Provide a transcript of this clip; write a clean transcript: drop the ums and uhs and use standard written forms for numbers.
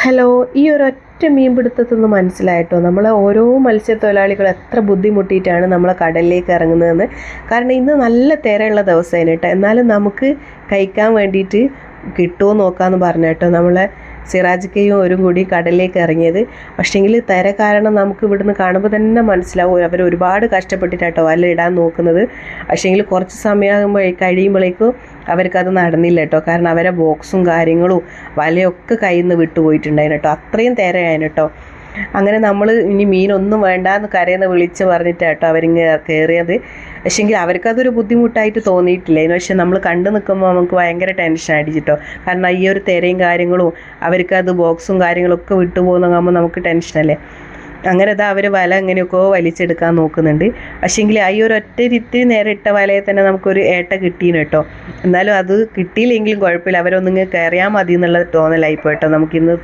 Hello, ഈ ഒരൊറ്റ മീൻപിടുത്തത്തിൽ നിന്ന് മനസ്സിലായിട്ടോ നമ്മളെ ഓരോ മത്സ്യത്തൊഴിലാളികൾ എത്ര ബുദ്ധിമുട്ടിയിട്ടാണ് നമ്മളെ കടലിലേക്ക് ഇറങ്ങുന്നതെന്ന്. കാരണം ഇന്ന് നല്ല തിരയുള്ള ദിവസമാണ് കേട്ടോ. എന്നാലും നമുക്ക് കഴിക്കാൻ വേണ്ടിയിട്ട് കിട്ടുമോ നോക്കാമെന്ന് പറഞ്ഞു കേട്ടോ നമ്മളെ സിറാജിക്കയും ഒരു കൂടി കടലിലേക്ക് ഇറങ്ങിയത്. പക്ഷേങ്കിൽ തിര കാരണം നമുക്ക് ഇവിടുന്ന് കാണുമ്പോൾ തന്നെ മനസ്സിലാവും അവർ ഒരുപാട് കഷ്ടപ്പെട്ടിട്ടാട്ടോ വല ഇടാൻ നോക്കുന്നത്. പക്ഷേങ്കിൽ കുറച്ച് സമയമാകുമ്പോൾ കഴിയുമ്പോഴേക്കും അവർക്കത് നടന്നില്ല കേട്ടോ. കാരണം അവരെ ബോക്സും കാര്യങ്ങളും വലയൊക്കെ കയ്യിൽ നിന്ന് വിട്ടുപോയിട്ടുണ്ടായിരുന്നു കേട്ടോ. അത്രയും തിരയായിരുന്നു കേട്ടോ. അങ്ങനെ നമ്മൾ ഇനി മീനൊന്നും വേണ്ടാന്ന് കരയെന്ന് വിളിച്ച് പറഞ്ഞിട്ടാട്ടോ അവരിങ്ങനെ കയറിയത്. പക്ഷേങ്കിൽ അവർക്കതൊരു ബുദ്ധിമുട്ടായിട്ട് തോന്നിയിട്ടില്ലായിരുന്നു. പക്ഷെ നമ്മൾ കണ്ടു നിൽക്കുമ്പോൾ നമുക്ക് ഭയങ്കര ടെൻഷൻ അടിച്ചിട്ടോ. കാരണം ഈ ഒരു തിരയും കാര്യങ്ങളും അവർക്കത് ബോക്സും കാര്യങ്ങളൊക്കെ വിട്ടുപോകുന്നതാകുമ്പോൾ നമുക്ക് ടെൻഷനല്ലേ. അങ്ങനെ ഇതാ അവർ വല എങ്ങനെയൊക്കെയോ വലിച്ചെടുക്കാൻ നോക്കുന്നുണ്ട്. പക്ഷേങ്കിൽ ഈ ഒരു ഇത്തിരി നേരം ഇട്ട വലയിൽ തന്നെ നമുക്കൊരു ഏട്ട കിട്ടീന് കേട്ടോ. എന്നാലും അത് കിട്ടിയില്ലെങ്കിലും കുഴപ്പമില്ല, അവരൊന്നിങ്ങനെ കയറിയാൽ മതി എന്നുള്ള തോന്നലായിപ്പോട്ടോ നമുക്കിന്ന്.